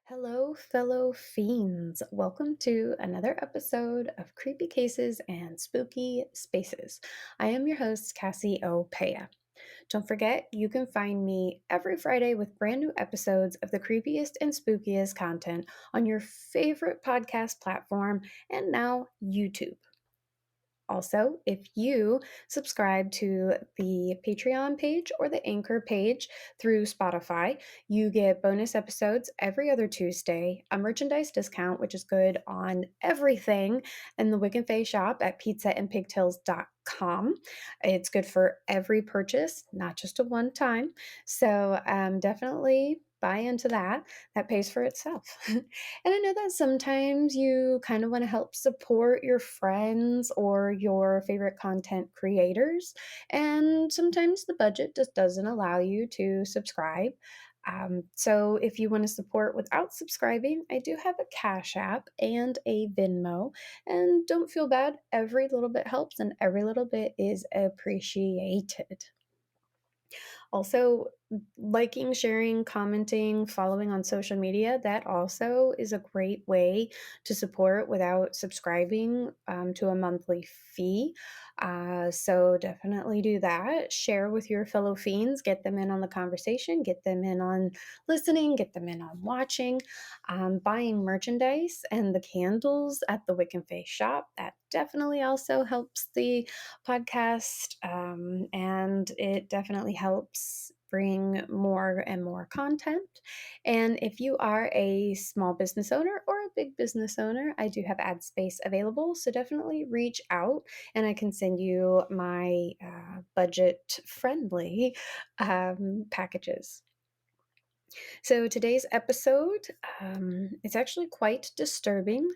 Hello, fellow fiends. Welcome to another episode of Creepy Cases and Spooky Spaces. I am your host, Cassie Opea. Don't forget, you can find me every Friday with brand new episodes of the creepiest and spookiest content on your favorite podcast platform and now YouTube. Also, if you subscribe to the Patreon page or the Anchor page through Spotify, you get bonus episodes every other Tuesday, a merchandise discount, which is good on everything in the Wick and Faye shop at pizzaandpigtails.com. It's good for every purchase, not just a one time. So definitely buy into that. That pays for itself. And I know that sometimes you kind of want to help support your friends or your favorite content creators, and sometimes the budget just doesn't allow you to subscribe. So if you want to support without subscribing, I do have a Cash App and a Venmo. And don't feel bad, every little bit helps and every little bit is appreciated. Also, liking, sharing, commenting, following on social media, that also is a great way to support without subscribing to a monthly fee. So definitely do that. Share with your fellow fiends, get them in on the conversation, get them in on listening, get them in on watching. Buying merchandise and the candles at the Wick and Face shop, that definitely also helps the podcast, and it definitely helps bring more and more content. And if you are a small business owner or a big business owner, I do have ad space available, so definitely reach out and I can send you my budget friendly packages. So today's episode, it's actually quite disturbing.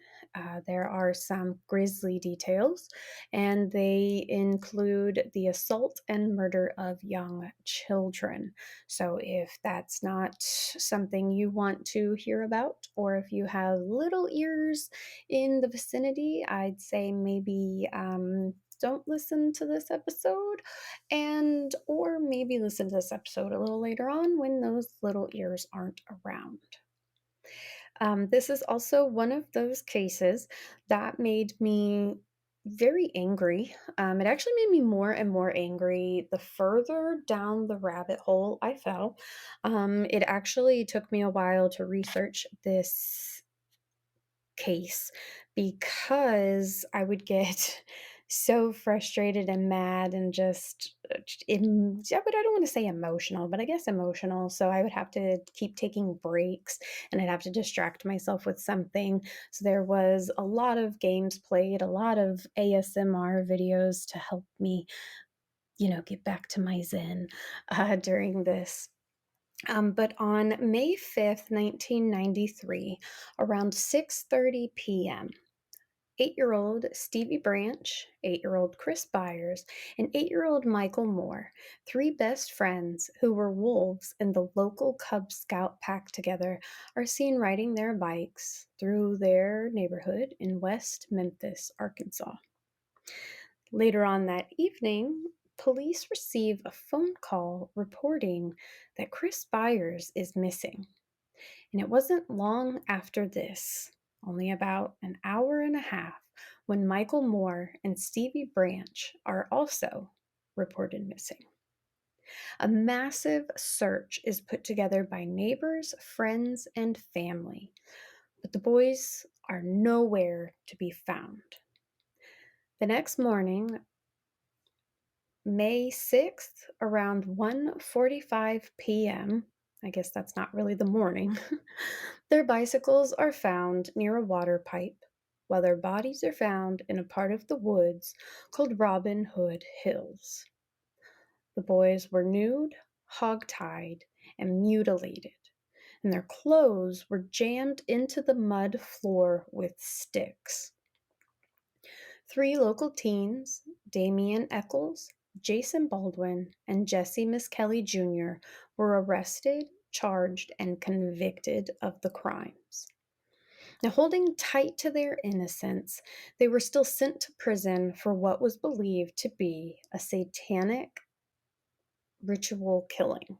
There are some grisly details, and they include the assault and murder of young children. So if that's not something you want to hear about, or if you have little ears in the vicinity, I'd say maybe don't listen to this episode, and or maybe listen to this episode a little later on when those little ears aren't around. This is also one of those cases that made me very angry. It actually made me more and more angry the further down the rabbit hole I fell. It actually took me a while to research this case because I would get so frustrated and mad and just but I don't want to say emotional, but I guess emotional. So I would have to keep taking breaks and I'd have to distract myself with something. So there was a lot of games played, a lot of ASMR videos to help me, get back to my zen during this. But on May 5th, 1993, around 6:30 p.m., 8-year-old Stevie Branch, 8-year-old Chris Byers, and 8-year-old Michael Moore, three best friends who were wolves in the local Cub Scout pack together, are seen riding their bikes through their neighborhood in West Memphis, Arkansas. Later on that evening, police receive a phone call reporting that Chris Byers is missing. And it wasn't long after this, only about an hour and a half, when Michael Moore and Stevie Branch are also reported missing. A massive search is put together by neighbors, friends, and family, but the boys are nowhere to be found. The next morning, May 6th, around 1:45 p.m., I guess that's not really the morning, their bicycles are found near a water pipe, while their bodies are found in a part of the woods called Robin Hood Hills. The boys were nude, hog-tied, and mutilated, and their clothes were jammed into the mud floor with sticks. Three local teens, Damian Eccles, Jason Baldwin, and Jesse Miskelly Jr., were arrested, charged, and convicted of the crimes. Now, holding tight to their innocence, they were still sent to prison for what was believed to be a satanic ritual killing.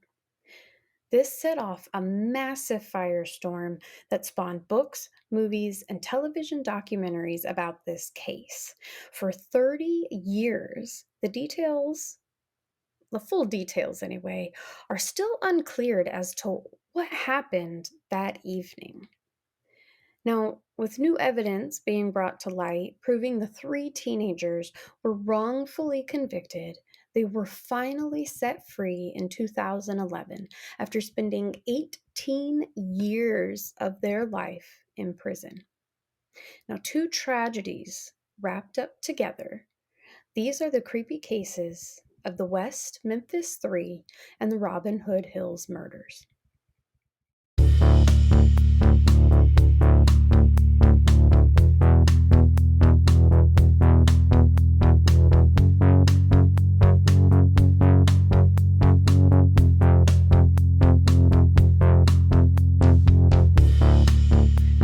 This set off a massive firestorm that spawned books, movies, and television documentaries about this case. For 30 years, the full details anyway, are still uncleared as to what happened that evening. Now, with new evidence being brought to light proving the three teenagers were wrongfully convicted, they were finally set free in 2011 after spending 18 years of their life in prison. Now, two tragedies wrapped up together. These are the creepy cases of the West Memphis Three and the Robin Hood Hills murders.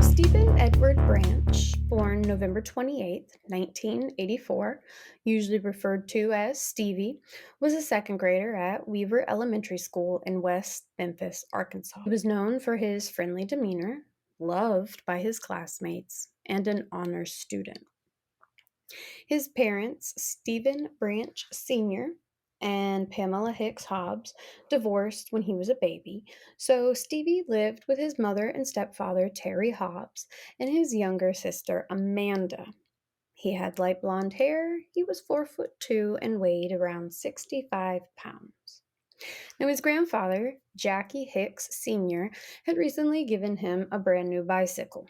Stephen Edward Branch, born November 28th, 1984, usually referred to as Stevie, was a second grader at Weaver Elementary School in West Memphis, Arkansas. He was known for his friendly demeanor, loved by his classmates, and an honors student. His parents, Stephen Branch Sr. and Pamela Hicks Hobbs, divorced when he was a baby, so Stevie lived with his mother and stepfather, Terry Hobbs, and his younger sister, Amanda. He had light blonde hair, he was 4'2" and weighed around 65 pounds. Now, his grandfather, Jackie Hicks Sr., had recently given him a brand new bicycle.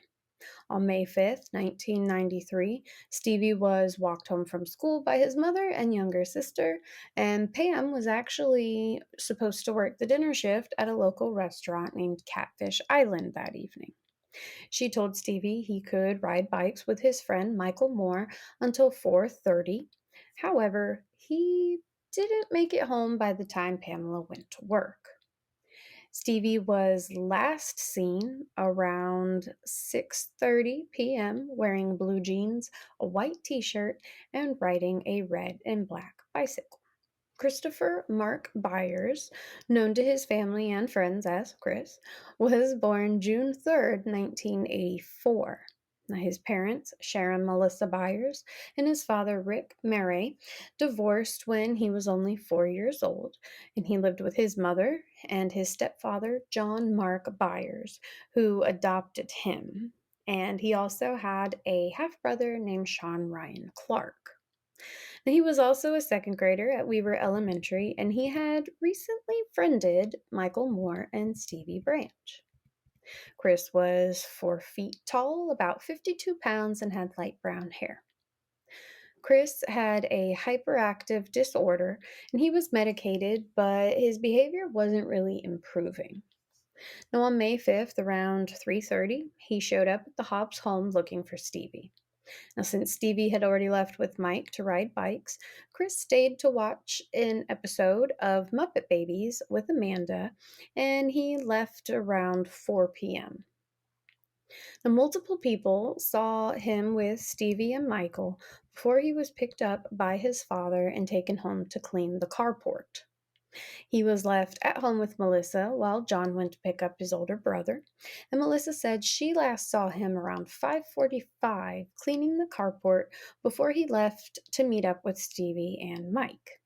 On May 5th, 1993, Stevie was walked home from school by his mother and younger sister, and Pam was actually supposed to work the dinner shift at a local restaurant named Catfish Island that evening. She told Stevie he could ride bikes with his friend Michael Moore until 4:30. However, he didn't make it home by the time Pamela went to work. Stevie was last seen around 6:30 p.m. wearing blue jeans, a white t-shirt, and riding a red and black bicycle. Christopher Mark Byers, known to his family and friends as Chris, was born June 3rd, 1984. Now, his parents, Sharon Melissa Byers, and his father, Rick Murray, divorced when he was only 4 years old, and he lived with his mother and his stepfather, John Mark Byers, who adopted him. And he also had a half brother named Sean Ryan Clark. He was also a second grader at Weaver Elementary, and he had recently friended Michael Moore and Stevie Branch. Chris was 4 feet tall, about 52 pounds, and had light brown hair. Chris had a hyperactive disorder, and he was medicated, but his behavior wasn't really improving. Now, on May 5th, around 3:30, he showed up at the Hobbs home looking for Stevie. Now, since Stevie had already left with Mike to ride bikes, Chris stayed to watch an episode of Muppet Babies with Amanda, and he left around 4 p.m. Now, multiple people saw him with Stevie and Michael before he was picked up by his father and taken home to clean the carport. He was left at home with Melissa while John went to pick up his older brother, and Melissa said she last saw him around 5:45 cleaning the carport before he left to meet up with Stevie and Mike.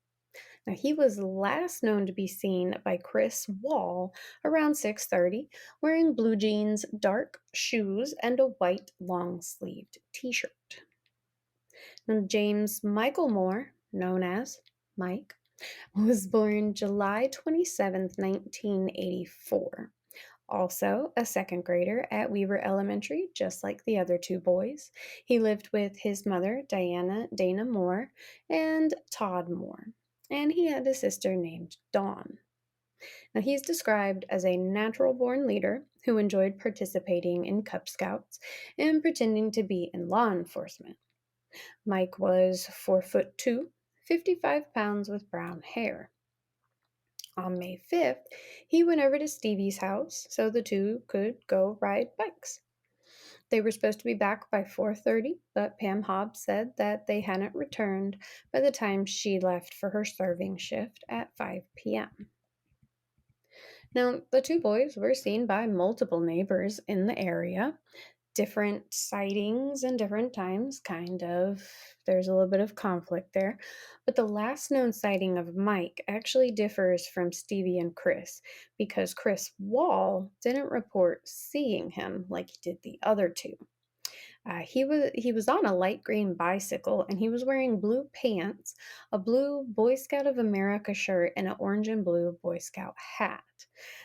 Now, he was last known to be seen by Chris Wall around 6:30 wearing blue jeans, dark shoes, and a white long-sleeved t-shirt. Now, James Michael Moore, known as Mike, was born July 27th, 1984. Also a second grader at Weaver Elementary, just like the other two boys. He lived with his mother, Dana Moore, and Todd Moore. And he had a sister named Dawn. Now, he's described as a natural born leader who enjoyed participating in Cub Scouts and pretending to be in law enforcement. Mike was 4'2", 55 pounds with brown hair. On May 5th, he went over to Stevie's house so the two could go ride bikes. They were supposed to be back by 4:30, but Pam Hobbs said that they hadn't returned by the time she left for her serving shift at 5 p.m. Now, the two boys were seen by multiple neighbors in the area. Different sightings and different times, kind of. There's a little bit of conflict there. But the last known sighting of Mike actually differs from Stevie and Chris because Chris Wall didn't report seeing him like he did the other two. He was on a light green bicycle and he was wearing blue pants, a blue Boy Scout of America shirt, and an orange and blue Boy Scout hat.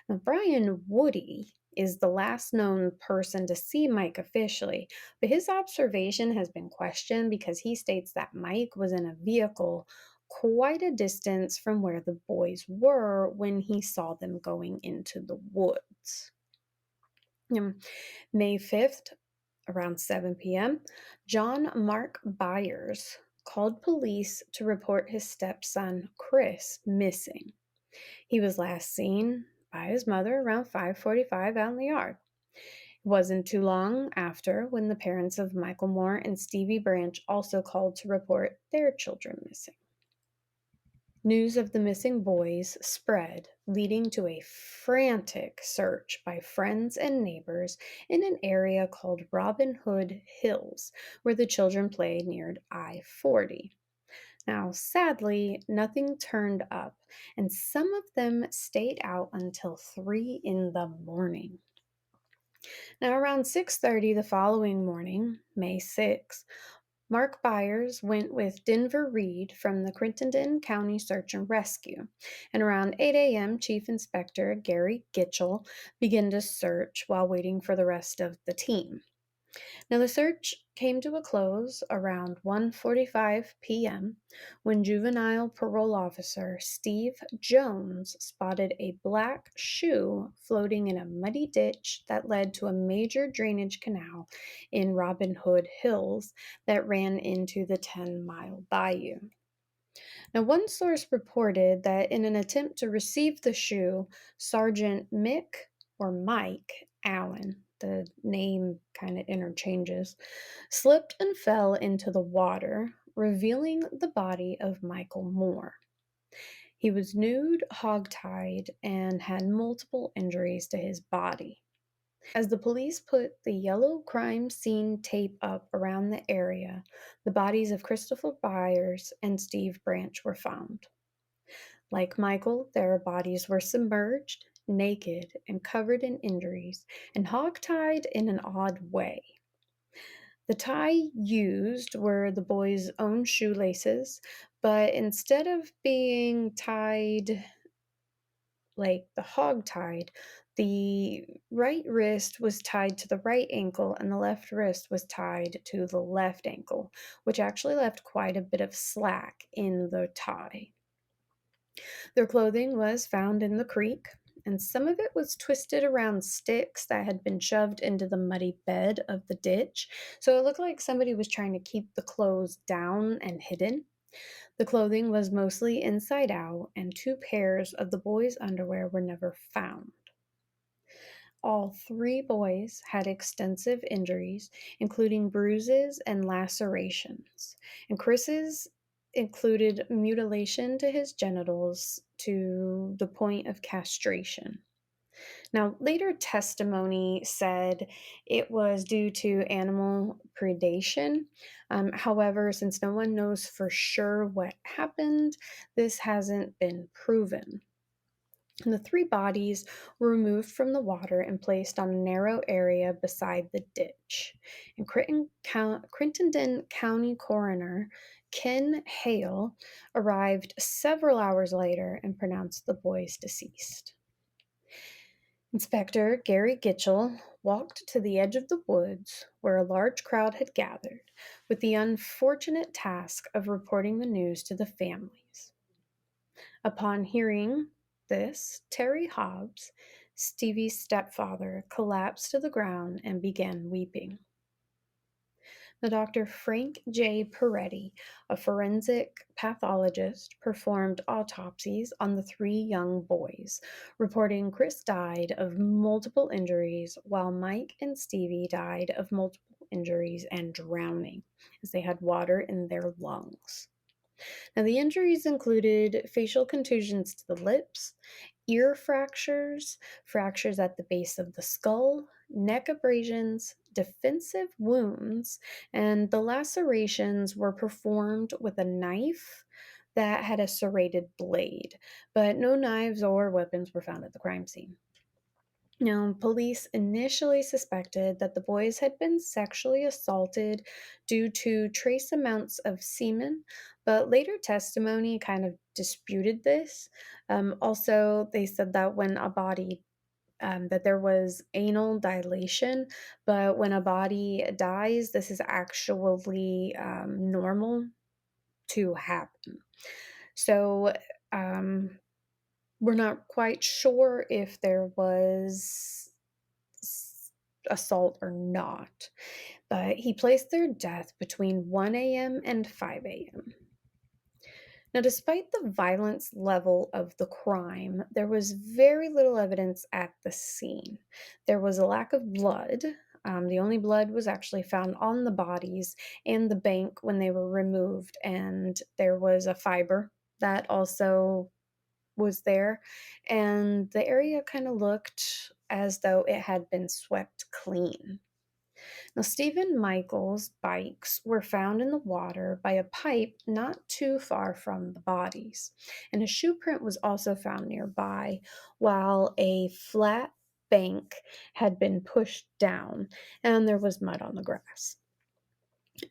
Now, Brian Woody is the last known person to see Mike officially, but his observation has been questioned because he states that Mike was in a vehicle quite a distance from where the boys were when he saw them going into the woods. Um, May 5th, around 7 p.m., John Mark Byers called police to report his stepson, Chris, missing. He was last seen by his mother around 5:45 out in the yard. It wasn't too long after when the parents of Michael Moore and Stevie Branch also called to report their children missing. News of the missing boys spread, leading to a frantic search by friends and neighbors in an area called Robin Hood Hills, where the children played near I-40. Now, sadly, nothing turned up, and some of them stayed out until 3 in the morning. Now, around 6:30 the following morning, May 6, Mark Byers went with Denver Reed from the Crittenden County Search and Rescue, and around 8 a.m., Chief Inspector Gary Gitchell began to search while waiting for the rest of the team. Now, the search came to a close around 1:45 p.m. when juvenile parole officer Steve Jones spotted a black shoe floating in a muddy ditch that led to a major drainage canal in Robin Hood Hills that ran into the 10-mile bayou. Now, one source reported that in an attempt to retrieve the shoe, Sergeant Mick or Mike Allen, the name kind of interchanges, slipped and fell into the water, revealing the body of Michael Moore. He was nude, hogtied, and had multiple injuries to his body. As the police put the yellow crime scene tape up around the area, the bodies of Christopher Byers and Steve Branch were found. Like Michael, their bodies were submerged, naked, and covered in injuries, and hogtied in an odd way. The tie used were the boys' own shoelaces, but instead of being tied like the hog tied, the right wrist was tied to the right ankle and the left wrist was tied to the left ankle, which actually left quite a bit of slack in the tie. Their clothing was found in the creek, and some of it was twisted around sticks that had been shoved into the muddy bed of the ditch, so it looked like somebody was trying to keep the clothes down and hidden. The clothing was mostly inside out, and two pairs of the boys' underwear were never found. All three boys had extensive injuries, including bruises and lacerations, and Chris's included mutilation to his genitals to the point of castration. Now, later testimony said it was due to animal predation. However, since no one knows for sure what happened, this hasn't been proven. And the three bodies were removed from the water and placed on a narrow area beside the ditch. And Crittenden County Coroner Ken Hale arrived several hours later and pronounced the boys deceased. Inspector Gary Gitchell walked to the edge of the woods where a large crowd had gathered with the unfortunate task of reporting the news to the families. Upon hearing this, Terry Hobbs, Stevie's stepfather, collapsed to the ground and began weeping. The Dr. Frank J. Peretti, a forensic pathologist, performed autopsies on the three young boys, reporting Chris died of multiple injuries, while Mike and Stevie died of multiple injuries and drowning, as they had water in their lungs. Now, the injuries included facial contusions to the lips, ear fractures, fractures at the base of the skull, neck abrasions, defensive wounds, and the lacerations were performed with a knife that had a serrated blade, but no knives or weapons were found at the crime scene. Now, police initially suspected that the boys had been sexually assaulted due to trace amounts of semen, but later testimony kind of disputed this. Also, they said that when a body that there was anal dilation, but when a body dies, this is actually normal to happen. So, um, we're not quite sure if there was assault or not, but he placed their death between 1 a.m. and 5 a.m. Now, despite the violence level of the crime, there was very little evidence at the scene. There was a lack of blood. The only blood was actually found on the bodies and the bank when they were removed, and there was a fiber that also was there, and the area kind of looked as though it had been swept clean. Now, Stephen Michael's bikes were found in the water by a pipe not too far from the bodies, and a shoe print was also found nearby, while a flat bank had been pushed down and there was mud on the grass.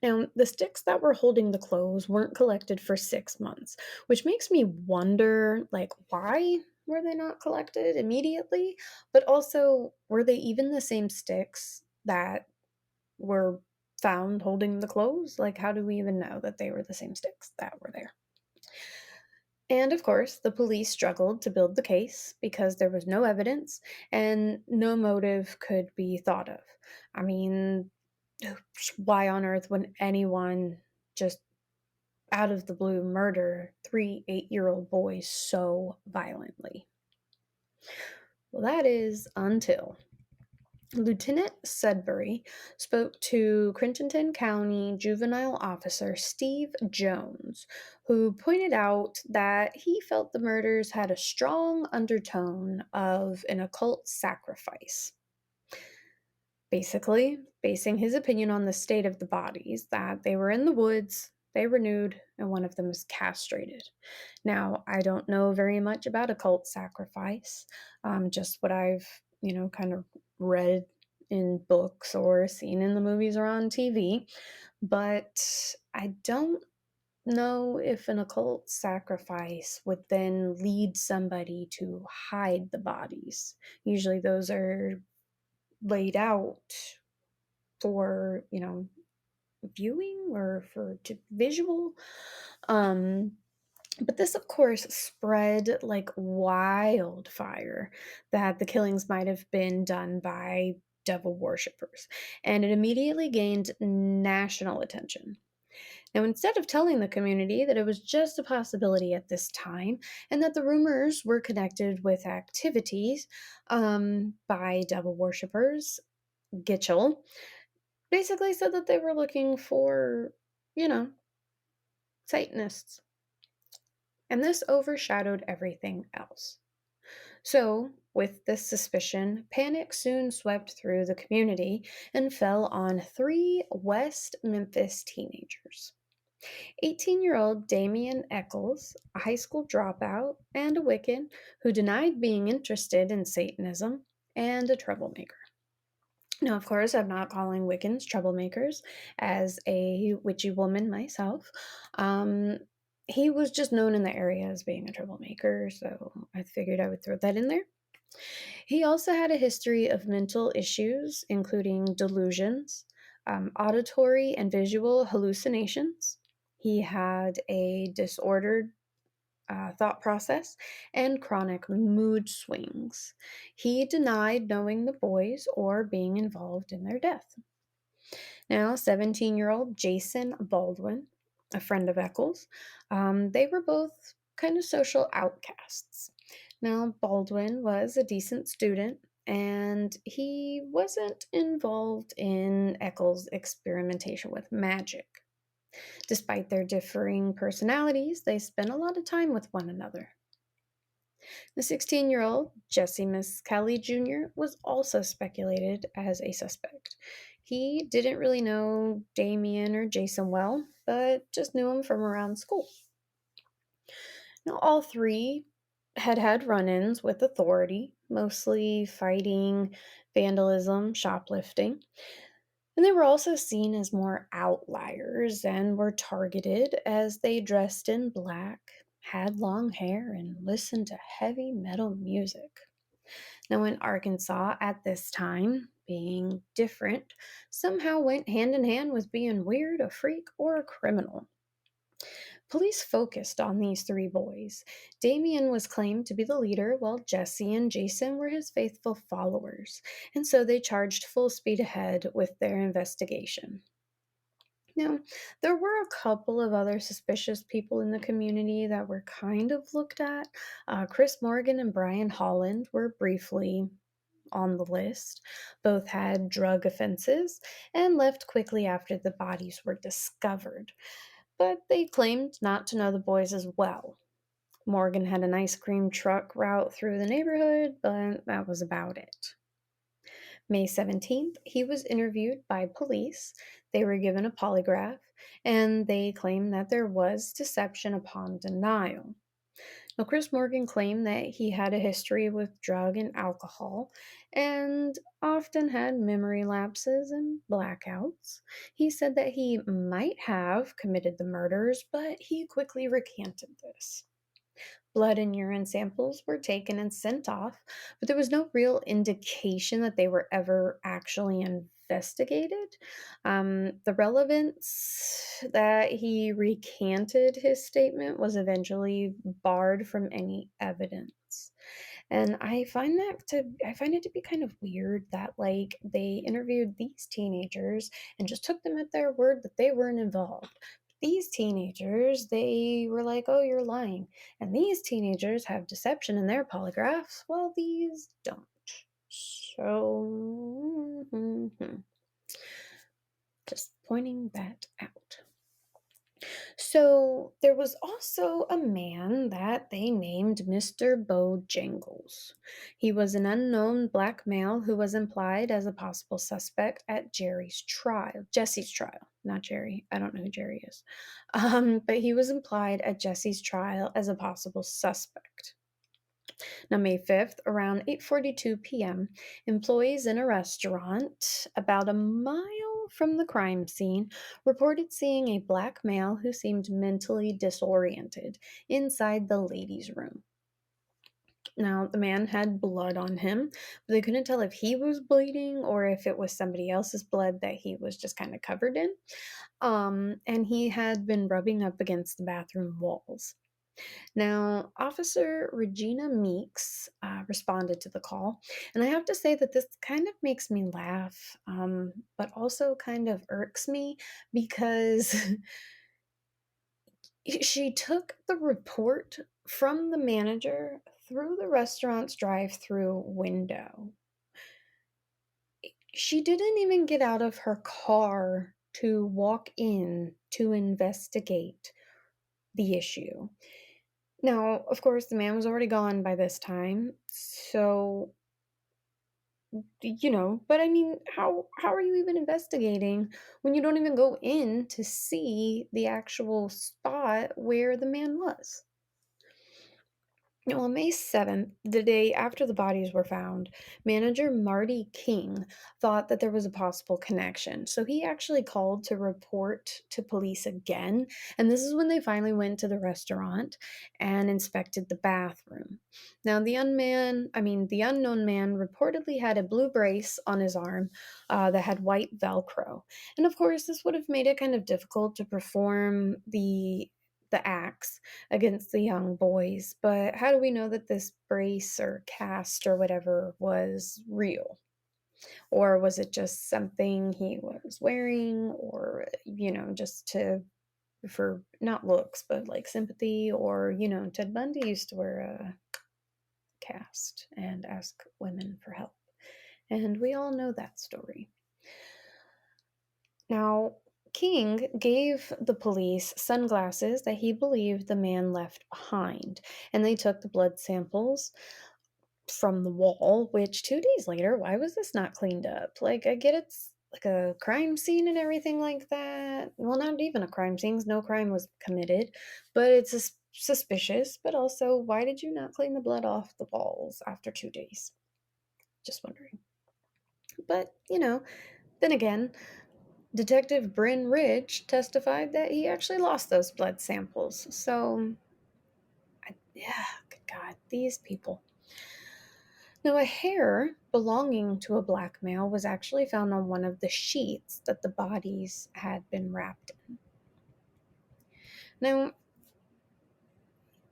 Now, the sticks that were holding the clothes weren't collected for 6 months, which makes me wonder, like, why were they not collected immediately? But also, were they even the same sticks that were found holding the clothes? Like, how do we even know that they were the same sticks that were there? And of course, the police struggled to build the case because there was no evidence and no motive could be thought of. I mean, why on earth would anyone just out of the blue murder 3 8-year-old boys so violently? Well, that is until Lieutenant Sudbury spoke to Crittenden County Juvenile Officer Steve Jones, who pointed out that he felt the murders had a strong undertone of an occult sacrifice. Basically, basing his opinion on the state of the bodies, that they were in the woods, they were nude, and one of them was castrated. Now, I don't know very much about occult sacrifice, just what I've, kind of read in books or seen in the movies or on TV, but I don't know if an occult sacrifice would then lead somebody to hide the bodies. Usually those are laid out for, viewing or for visual. Um, but this, of course, spread like wildfire that the killings might have been done by devil worshippers, and it immediately gained national attention. Now, instead of telling the community that it was just a possibility at this time and that the rumors were connected with activities by devil worshippers, Gitchell basically said that they were looking for, you know, Satanists. And this overshadowed everything else. So, with this suspicion, panic soon swept through the community and fell on three West Memphis teenagers: 18-year-old Damian Eccles, a high school dropout and a Wiccan who denied being interested in Satanism, and a troublemaker. Now, of course, I'm not calling Wiccans troublemakers as a witchy woman myself. Um, he was just known in the area as being a troublemaker, so I figured I would throw that in there. He also had a history of mental issues, including delusions, auditory and visual hallucinations. He had a disordered thought process and chronic mood swings. He denied knowing the boys or being involved in their death. Now, 17-year-old Jason Baldwin, a friend of Eccles, they were both kind of social outcasts. Now, Baldwin was a decent student and he wasn't involved in Eccles' experimentation with magic. Despite their differing personalities, they spent a lot of time with one another. The 16-year-old Jesse Miss Kelly Jr. was also speculated as a suspect. He didn't really know Damien or Jason well, but just knew him from around school. Now, all three had run ins with authority, mostly fighting, vandalism, shoplifting. And they were also seen as more outliers and were targeted as they dressed in black, had long hair, and listened to heavy metal music. Now, in Arkansas at this time, being different somehow went hand in hand with being weird, a freak, or a criminal. Police focused on these three boys. Damien was claimed to be the leader, while Jesse and Jason were his faithful followers, and so they charged full speed ahead with their investigation. Now, there were a couple of other suspicious people in the community that were kind of looked at. Chris Morgan and Brian Holland were briefly on the list. Both had drug offenses and left quickly after the bodies were discovered, but they claimed not to know the boys as well. Morgan had an ice cream truck route through the neighborhood, but that was about it. May 17th, he was interviewed by police. They were given a polygraph, and they claimed that there was deception upon denial. Now, Chris Morgan claimed that he had a history with drug and alcohol and often had memory lapses and blackouts. He said that he might have committed the murders, but he quickly recanted this. Blood and urine samples were taken and sent off, but there was no real indication that they were ever actually investigated. The relevance that he recanted his statement was eventually barred from any evidence. And I find it to be kind of weird that like they interviewed these teenagers and just took them at their word that they weren't involved. These teenagers, they were like, "Oh, you're lying." And these teenagers have deception in their polygraphs, while these don't. So, just pointing that out. So, there was also a man that they named Mr. Bojangles. He was an unknown black male who was implied as a possible suspect at Jesse's trial, not Jerry. I don't know who Jerry is. But he was implied at Jesse's trial as a possible suspect. Now, May 5th, around 8:42 p.m., employees in a restaurant about a mile from the crime scene reported seeing a black male who seemed mentally disoriented inside the ladies' room. Now, the man had blood on him, but they couldn't tell if he was bleeding or if it was somebody else's blood that he was just kind of covered in. And he had been rubbing up against the bathroom walls. Now, Officer Regina Meeks responded to the call, and I have to say that this kind of makes me laugh, but also kind of irks me because she took the report from the manager through the restaurant's drive-through window. She didn't even get out of her car to walk in to investigate the issue. Now, of course, the man was already gone by this time, so but I mean, how are you even investigating when you don't even go in to see the actual spot where the man was? Now, on May 7th, the day after the bodies were found, manager Marty King thought that there was a possible connection. So he actually called to report to police again. And this is when they finally went to the restaurant and inspected the bathroom. Now, the unknown man reportedly had a blue brace on his arm that had white Velcro. And of course, this would have made it kind of difficult to perform the acts against the young boys, but how do we know that this brace or cast or whatever was real? Or was it just something he was wearing, or, just for not looks, but like sympathy? Or, Ted Bundy used to wear a cast and ask women for help. And we all know that story. Now, King gave the police sunglasses that he believed the man left behind, and they took the blood samples from the wall, which 2 days later, why was this not cleaned up? Like, I get it's like a crime scene and everything like that. Well, not even a crime scene, 'cause no crime was committed, but it's suspicious. But also, why did you not clean the blood off the walls after 2 days? Just wondering. But, then again, Detective Bryn Ridge testified that he actually lost those blood samples. So, yeah, good God, these people. Now, a hair belonging to a black male was actually found on one of the sheets that the bodies had been wrapped in. Now,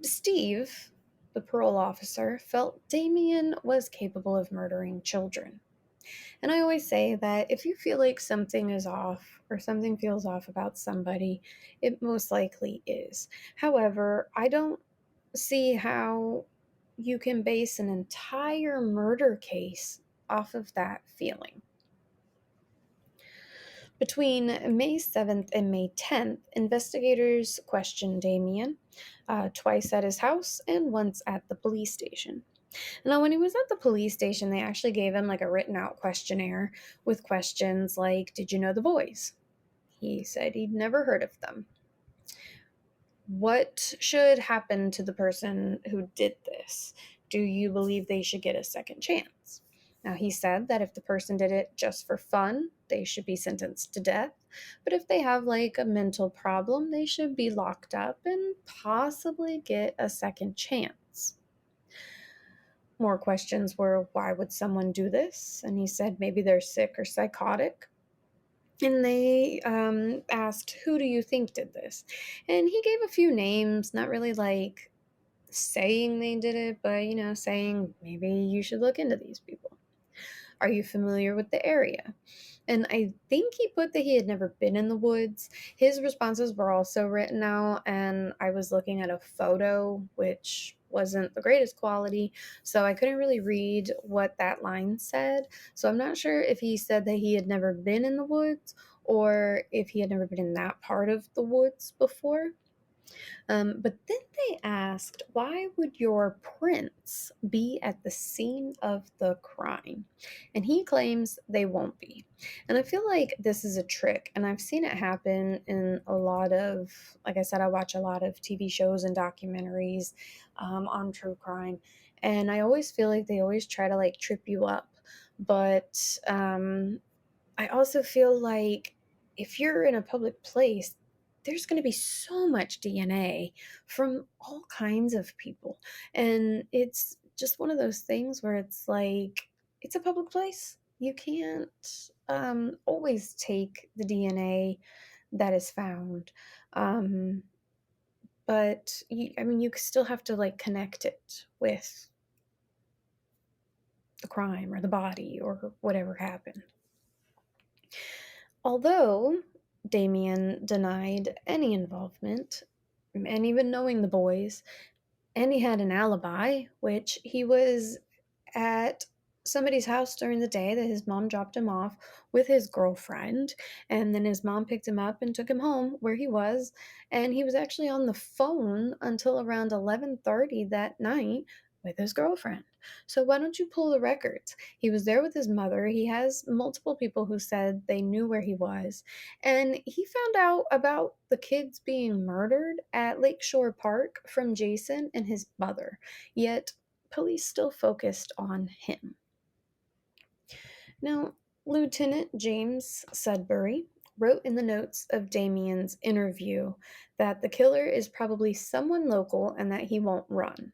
Steve, the parole officer, felt Damien was capable of murdering children. And I always say that if you feel like something is off or something feels off about somebody, it most likely is. However, I don't see how you can base an entire murder case off of that feeling. Between May 7th and May 10th, investigators questioned Damien twice at his house and once at the police station. Now, when he was at the police station, they actually gave him like a written out questionnaire with questions like, "Did you know the boys?" He said he'd never heard of them. "What should happen to the person who did this? Do you believe they should get a second chance?" Now, he said that if the person did it just for fun, they should be sentenced to death. But if they have like a mental problem, they should be locked up and possibly get a second chance. More questions were, why would someone do this? And he said maybe they're sick or psychotic. And they asked, who do you think did this? And he gave a few names, not really like saying they did it, but, saying maybe you should look into these people. Are you familiar with the area? And I think he put that he had never been in the woods. His responses were also written out, and I was looking at a photo, which wasn't the greatest quality, so I couldn't really read what that line said. So I'm not sure if he said that he had never been in the woods or if he had never been in that part of the woods before. But then they asked, why would your prints be at the scene of the crime? And he claims they won't be. And I feel like this is a trick, and I've seen it happen in a lot of, like I said, I watch a lot of TV shows and documentaries on true crime. And I always feel like they always try to like trip you up. But I also feel like if you're in a public place, there's going to be so much DNA from all kinds of people. And it's just one of those things where it's like, it's a public place. You can't always take the DNA that is found. Um, but you still have to like connect it with the crime or the body or whatever happened. Although Damien denied any involvement, and even knowing the boys, and he had an alibi, which he was at somebody's house during the day that his mom dropped him off with his girlfriend, and then his mom picked him up and took him home where he was, and he was actually on the phone until around 11:30 that night with his girlfriend. So why don't you pull the records? He was there with his mother. He has multiple people who said they knew where he was, and he found out about the kids being murdered at Lakeshore Park from Jason and his mother. Yet police still focused on him. Now, Lieutenant James Sudbury wrote in the notes of Damien's interview that the killer is probably someone local and that he won't run.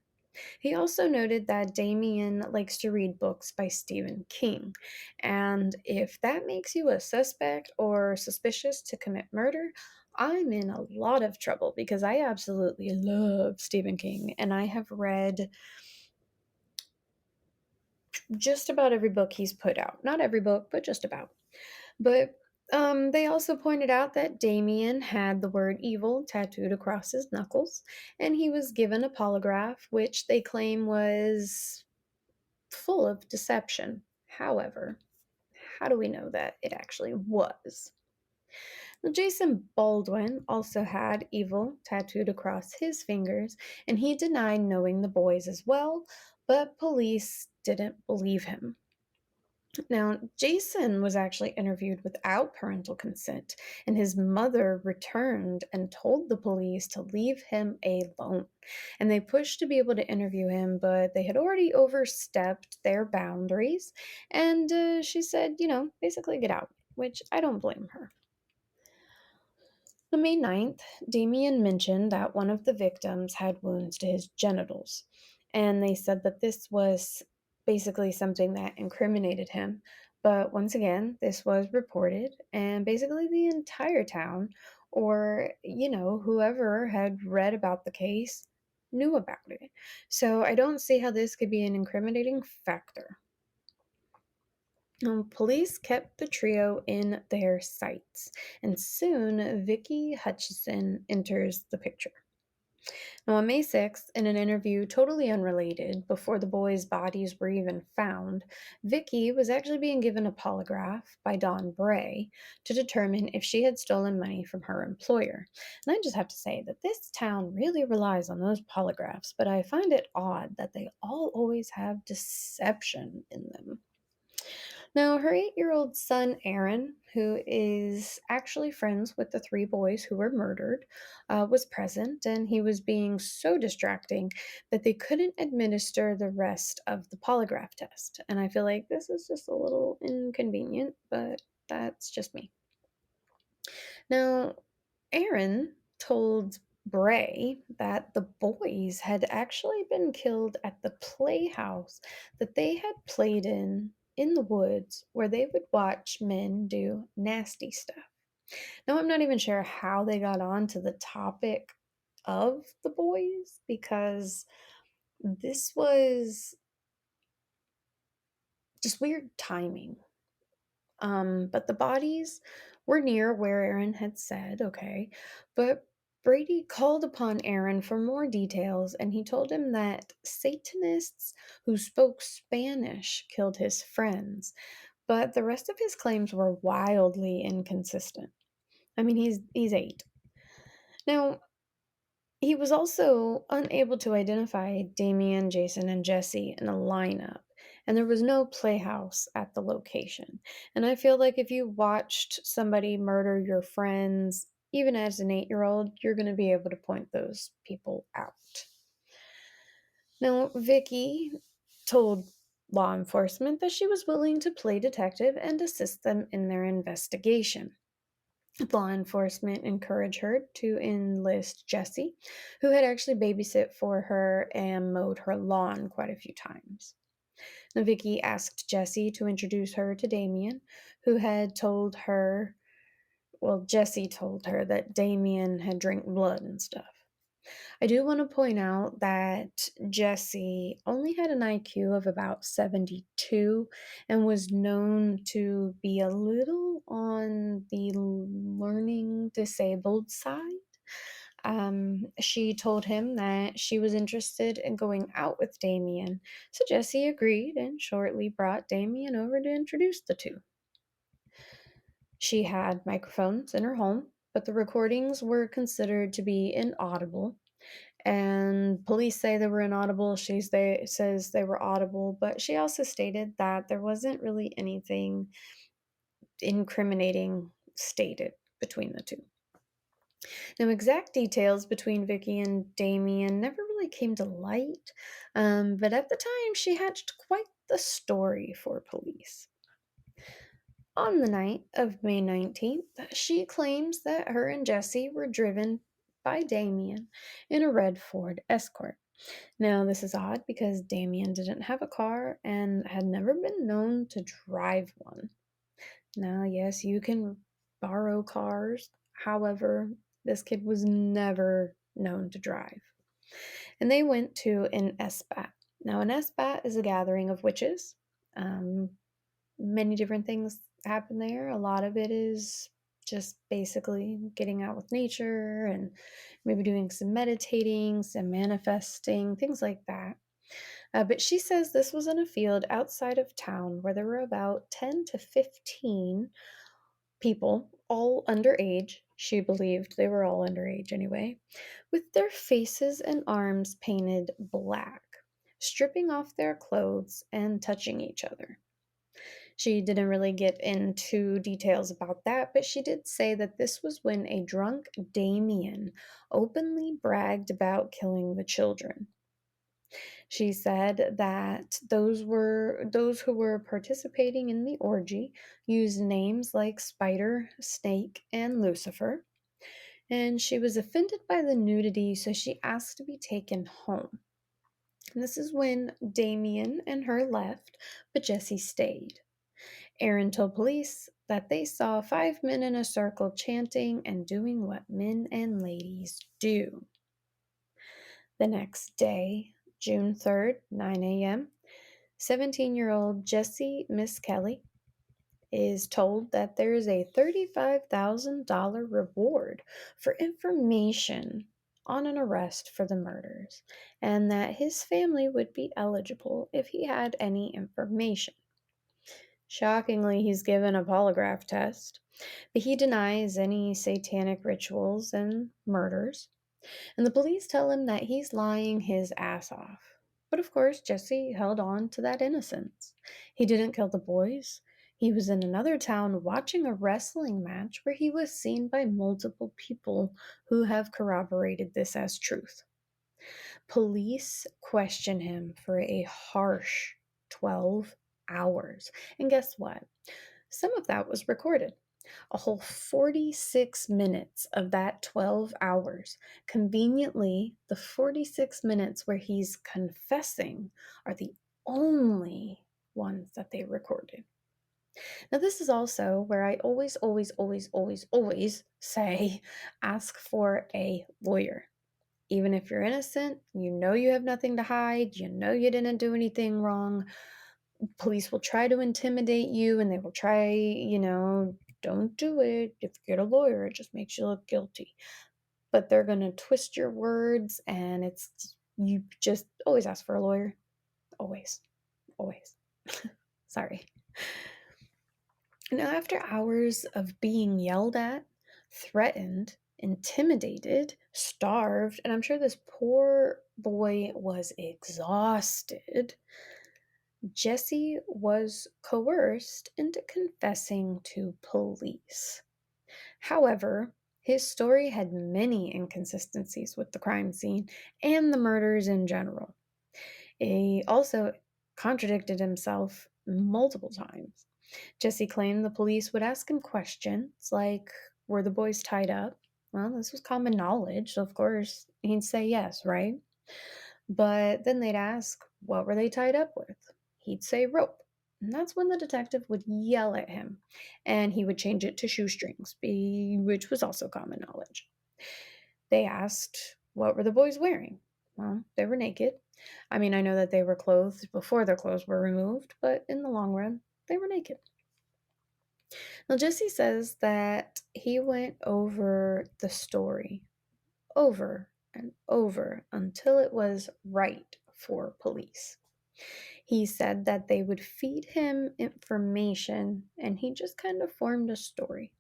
He also noted that Damien likes to read books by Stephen King, and if that makes you a suspect or suspicious to commit murder, I'm in a lot of trouble because I absolutely love Stephen King, and I have read just about every book he's put out. Not every book, but just about. But they also pointed out that Damien had the word evil tattooed across his knuckles, and he was given a polygraph, which they claim was full of deception. However, how do we know that it actually was? Now, Jason Baldwin also had evil tattooed across his fingers, and he denied knowing the boys as well, but police didn't believe him. Now, Jason was actually interviewed without parental consent, and his mother returned and told the police to leave him alone. And they pushed to be able to interview him, but they had already overstepped their boundaries. And she said, basically get out, which I don't blame her. On May 9th, Damien mentioned that one of the victims had wounds to his genitals, and they said that this was basically something that incriminated him. But once again, this was reported, and basically the entire town, or, whoever had read about the case, knew about it. So I don't see how this could be an incriminating factor. Police kept the trio in their sights, and soon Vicky Hutchison enters the picture. Now, on May 6th, in an interview totally unrelated, before the boys' bodies were even found, Vicky was actually being given a polygraph by Don Bray to determine if she had stolen money from her employer. And I just have to say that this town really relies on those polygraphs, but I find it odd that they all always have deception in them. Now, her 8-year-old son, Aaron, who is actually friends with the three boys who were murdered, was present, and he was being so distracting that they couldn't administer the rest of the polygraph test. And I feel like this is just a little inconvenient, but that's just me. Now, Aaron told Bray that the boys had actually been killed at the playhouse that they had played in the woods where they would watch men do nasty stuff. Now, I'm not even sure how they got on to the topic of the boys because this was just weird timing. But the bodies were near where Aaron had said, okay. But Brady called upon Aaron for more details, and he told him that Satanists who spoke Spanish killed his friends. But the rest of his claims were wildly inconsistent. I mean, he's 8. Now, he was also unable to identify Damien, Jason, and Jesse in a lineup, and there was no playhouse at the location. And I feel like if you watched somebody murder your friends, even as an 8-year-old, you're going to be able to point those people out. Now, Vicky told law enforcement that she was willing to play detective and assist them in their investigation. Law enforcement encouraged her to enlist Jessie, who had actually babysit for her and mowed her lawn quite a few times. Now, Vicky asked Jessie to introduce her to Damien, who had told her, well, Jessie told her that Damien had drank blood and stuff. I do want to point out that Jessie only had an IQ of about 72 and was known to be a little on the learning disabled side. She told him that she was interested in going out with Damien, so Jessie agreed and shortly brought Damien over to introduce the two. She had microphones in her home, but the recordings were considered to be inaudible, and police say they were inaudible. Says they were audible, but she also stated that there wasn't really anything incriminating stated between the two. Now, exact details between Vicky and Damien never really came to light, but at the time she hatched quite the story for police. On the night of May 19th, she claims that her and Jesse were driven by Damien in a red Ford Escort. Now, this is odd because Damien didn't have a car and had never been known to drive one. Now, yes, you can borrow cars. However, this kid was never known to drive. And they went to an SBAT. Now, an SBAT is a gathering of witches. Many different things happen there. A lot of it is just basically getting out with nature and maybe doing some meditating, some manifesting, things like that. But she says this was in a field outside of town where there were about 10 to 15 people, all underage, she believed they were all underage anyway, with their faces and arms painted black, stripping off their clothes and touching each other. She didn't really get into details about that, but she did say that this was when a drunk Damien openly bragged about killing the children. She said that those who were participating in the orgy used names like Spider, Snake, and Lucifer, and she was offended by the nudity, so she asked to be taken home. And this is when Damien and her left, but Jesse stayed. Aaron told police that they saw 5 men in a circle chanting and doing what men and ladies do. The next day, June 3rd, 9 a.m., 17-year-old Jesse Miss Kelly is told that there is a $35,000 reward for information on an arrest for the murders, and that his family would be eligible if he had any information. Shockingly, he's given a polygraph test, but he denies any satanic rituals and murders. And the police tell him that he's lying his ass off. But of course, Jesse held on to that innocence. He didn't kill the boys. He was in another town watching a wrestling match where he was seen by multiple people who have corroborated this as truth. Police question him for a harsh 12 hours. And guess what? Some of that was recorded. A whole 46 minutes of that 12 hours. Conveniently, the 46 minutes where he's confessing are the only ones that they recorded. Now, this is also where I always say ask for a lawyer. Even if you're innocent, you know you have nothing to hide, you know you didn't do anything wrong. Police will try to intimidate you and they will try, don't do it. If you get a lawyer, it just makes you look guilty. But they're going to twist your words, and you just always ask for a lawyer. Always. Always. Sorry. Now, after hours of being yelled at, threatened, intimidated, starved, and I'm sure this poor boy was exhausted, Jesse was coerced into confessing to police. However, his story had many inconsistencies with the crime scene and the murders in general. He also contradicted himself multiple times. Jesse claimed the police would ask him questions like, were the boys tied up? Well, this was common knowledge, so of course he'd say yes, right? But then they'd ask, what were they tied up with? He'd say rope. And that's when the detective would yell at him, and he would change it to shoestrings, which was also common knowledge. They asked, what were the boys wearing? Well, they were naked. I mean, I know that they were clothed before their clothes were removed, but in the long run, they were naked. Now, Jesse says that he went over the story over and over until it was right for police. He said that they would feed him information and he just kind of formed a story.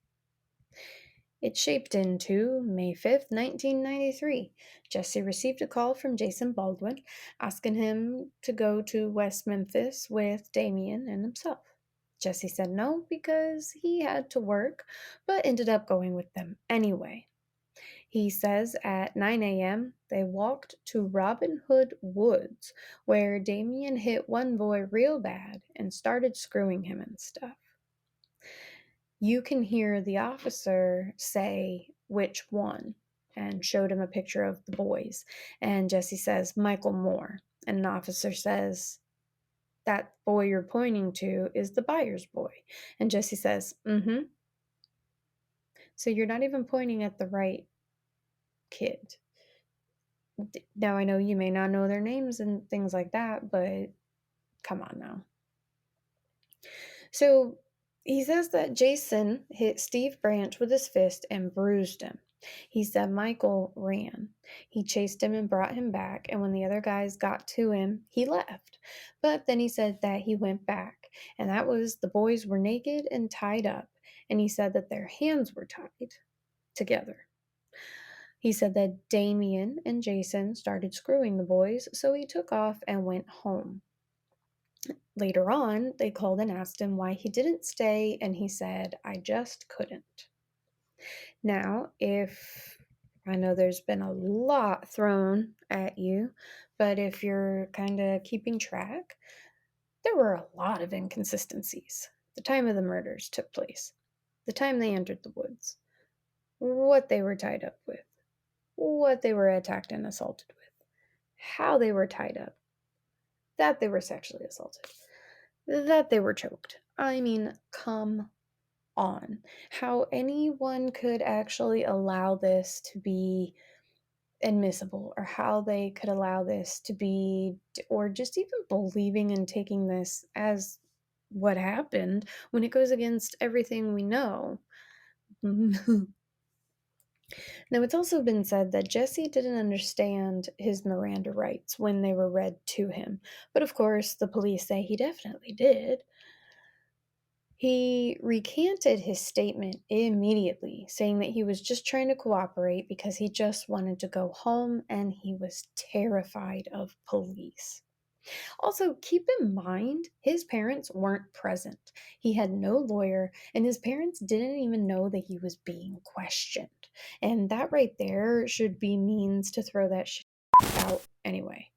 It shaped into May 5th, 1993. Jesse received a call from Jason Baldwin asking him to go to West Memphis with Damien and himself. Jesse said no because he had to work, but ended up going with them anyway. He says at 9 a.m., they walked to Robin Hood Woods, where Damien hit one boy real bad and started screwing him and stuff. You can hear the officer say which one and showed him a picture of the boys. And Jesse says, Michael Moore. And an officer says, that boy you're pointing to is the Byers boy. And Jesse says, mm-hmm. So you're not even pointing at the right kid. Now, I know you may not know their names and things like that, but come on now. So he says that Jason hit Steve Branch with his fist and bruised him. He said Michael ran. He chased him and brought him back, and when the other guys got to him, he left. But then he said that he went back, and that was the boys were naked and tied up, and he said that their hands were tied together. He said that Damien and Jason started screwing the boys, so he took off and went home. Later on, they called and asked him why he didn't stay, and he said, "I just couldn't." Now, if I know there's been a lot thrown at you, but if you're kind of keeping track, there were a lot of inconsistencies. The time of the murders took place, the time they entered the woods, what they were tied up with, what they were attacked and assaulted with, how they were tied up, that they were sexually assaulted, that they were choked. I mean, come on. How anyone could actually allow this to be admissible, or how they could allow this to be, or just even believing and taking this as what happened when it goes against everything we know. Now, it's also been said that Jesse didn't understand his Miranda rights when they were read to him, but of course, the police say he definitely did. He recanted his statement immediately, saying that he was just trying to cooperate because he just wanted to go home and he was terrified of police. Also, keep in mind, his parents weren't present. He had no lawyer, and his parents didn't even know that he was being questioned. And that right there should be means to throw that shit out anyway.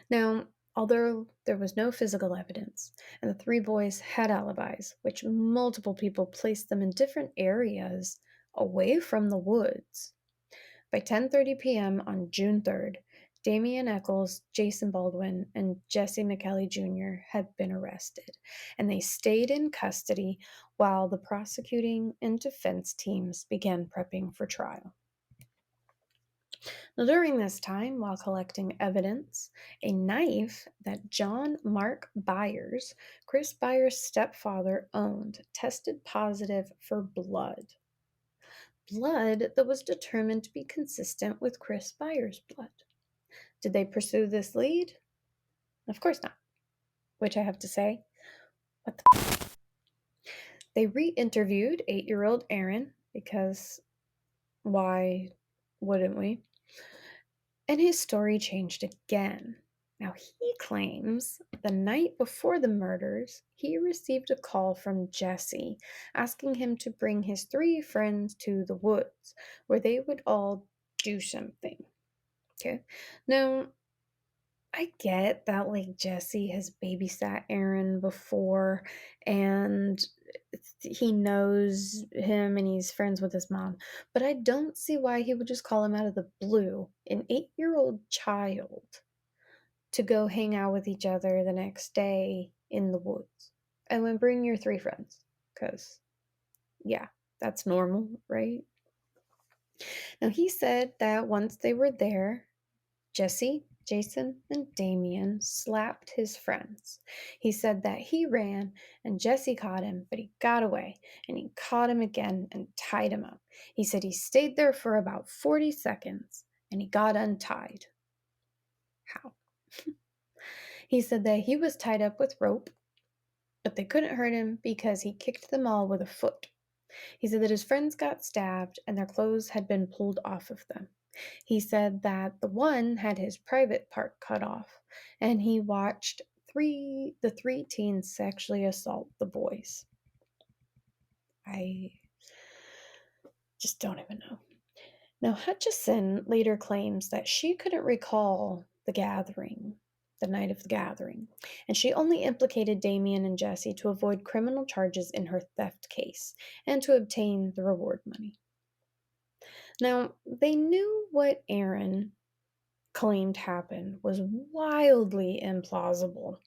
Now, although there was no physical evidence, and the three boys had alibis, which multiple people placed them in different areas away from the woods, by 10:30 p.m. on June 3rd, Damian Eccles, Jason Baldwin, and Jesse McKelly Jr. had been arrested, and they stayed in custody while the prosecuting and defense teams began prepping for trial. Now, during this time, while collecting evidence, a knife that John Mark Byers, Chris Byers' stepfather, owned tested positive for blood. Blood that was determined to be consistent with Chris Byers' blood. Did they pursue this lead? Of course not. Which I have to say, what the They re-interviewed 8-year-old Aaron, because why wouldn't we? And his story changed again. Now, he claims the night before the murders, he received a call from Jesse asking him to bring his 3 friends to the woods where they would all do something. Okay. Now, I get that, like, Jesse has babysat Aaron before and he knows him and he's friends with his mom, but I don't see why he would just call him out of the blue, an 8-year-old child, to go hang out with each other the next day in the woods. And then bring your 3 friends, because, yeah, that's normal, right? Now, he said that once they were there, Jesse, Jason, and Damien slapped his friends. He said that he ran and Jesse caught him, but he got away, and he caught him again and tied him up. He said he stayed there for about 40 seconds and he got untied. How? He said that he was tied up with rope, but they couldn't hurt him because he kicked them all with a foot. He said that his friends got stabbed and their clothes had been pulled off of them. He said that the one had his private part cut off, and he watched the 3 teens sexually assault the boys. I just don't even know. Now, Hutchison later claims that she couldn't recall the gathering, the night of the gathering, and she only implicated Damien and Jesse to avoid criminal charges in her theft case and to obtain the reward money. Now, they knew what Aaron claimed happened was wildly implausible.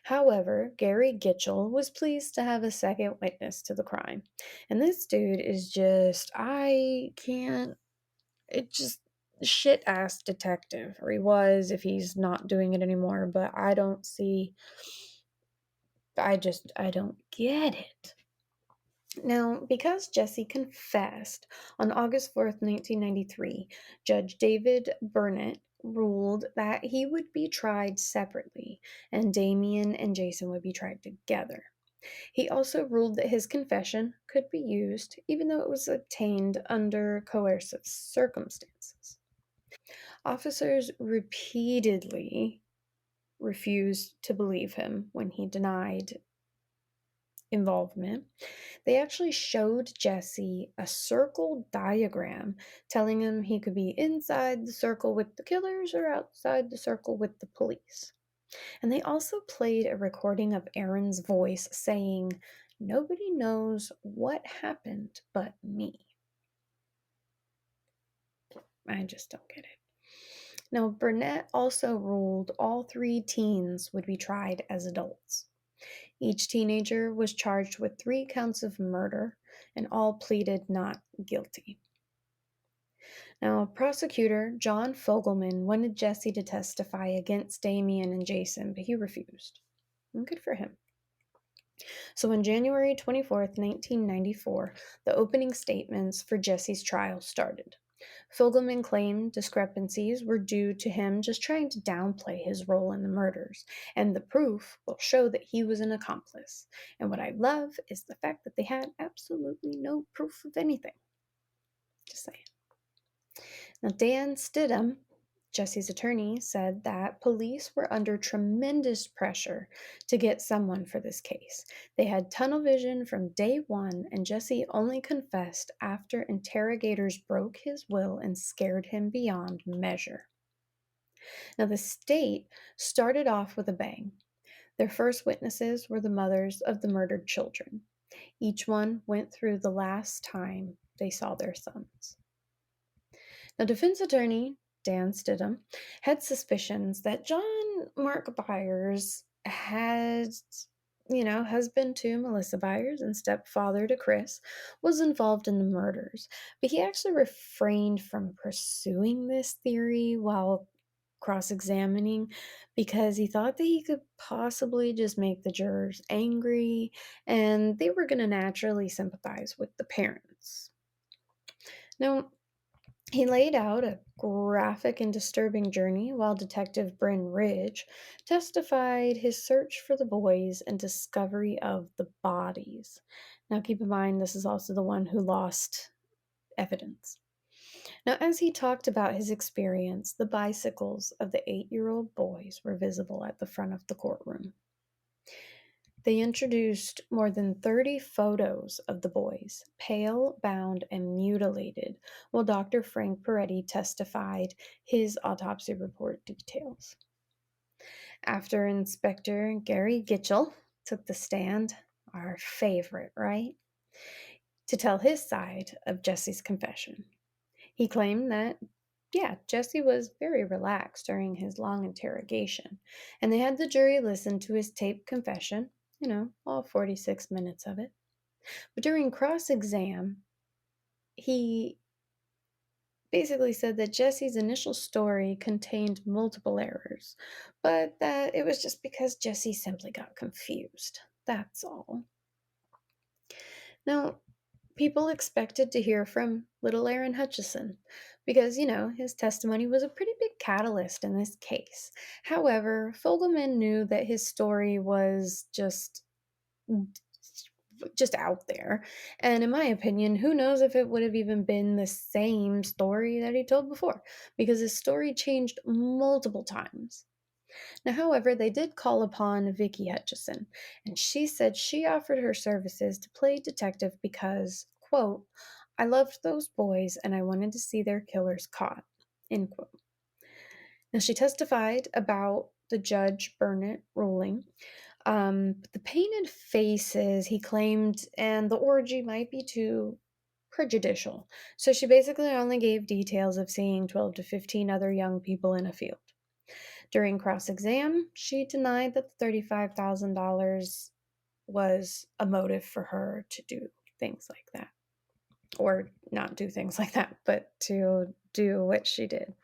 However, Gary Gitchell was pleased to have a second witness to the crime. And this dude is just, shit ass detective, or he was if he's not doing it anymore, but I don't get it. Now, because Jesse confessed on August 4th, 1993, Judge David Burnett ruled that he would be tried separately and Damien and Jason would be tried together. He also ruled that his confession could be used, even though it was obtained under coercive circumstances. Officers repeatedly refused to believe him when he denied involvement. They actually showed Jesse a circle diagram telling him he could be inside the circle with the killers or outside the circle with the police. And they also played a recording of Aaron's voice saying, "Nobody knows what happened but me." I just don't get it. Now, Burnett also ruled all three teens would be tried as adults. Each teenager was charged with 3 counts of murder, and all pleaded not guilty. Now, prosecutor John Fogelman wanted Jesse to testify against Damien and Jason, but he refused. And good for him. So on January 24th, 1994, the opening statements for Jesse's trial started. Fogelman claimed discrepancies were due to him just trying to downplay his role in the murders, and the proof will show that he was an accomplice. And what I love is the fact that they had absolutely no proof of anything. Just saying. Now, Dan Stidham, Jesse's attorney, said that police were under tremendous pressure to get someone for this case. They had tunnel vision from day one, and Jesse only confessed after interrogators broke his will and scared him beyond measure. Now, the state started off with a bang. Their first witnesses were the mothers of the murdered children. Each one went through the last time they saw their sons. Now, defense attorney Dan Stidham had suspicions that John Mark Byers had, husband to Melissa Byers and stepfather to Chris, was involved in the murders. But he actually refrained from pursuing this theory while cross examining because he thought that he could possibly just make the jurors angry and they were going to naturally sympathize with the parents. Now, he laid out a graphic and disturbing journey while Detective Bryn Ridge testified his search for the boys and discovery of the bodies. Now, keep in mind, this is also the one who lost evidence. Now, as he talked about his experience, the bicycles of the 8-year-old boys were visible at the front of the courtroom. They introduced more than 30 photos of the boys, pale, bound, and mutilated, while Dr. Frank Peretti testified his autopsy report details. After Inspector Gary Gitchell took the stand, our favorite, right, to tell his side of Jesse's confession. He claimed that, Jesse was very relaxed during his long interrogation, and they had the jury listen to his taped confession, all 46 minutes of it. But during cross-exam, he basically said that Jesse's initial story contained multiple errors, but that it was just because Jesse simply got confused. That's all. Now, people expected to hear from little Aaron Hutchison because, his testimony was a pretty big catalyst in this case. However, Fogelman knew that his story was just out there. And in my opinion, who knows if it would have even been the same story that he told before, because his story changed multiple times. Now, however, they did call upon Vicky Hutchison, and she said she offered her services to play detective because, quote, "I loved those boys and I wanted to see their killers caught," end quote. Now, she testified about the Judge Burnett ruling. The painted faces, he claimed, and the orgy might be too prejudicial. So she basically only gave details of seeing 12 to 15 other young people in a field. During cross-exam, she denied that the $35,000 was a motive for her to do things like that. Or not do things like that, but to do what she did.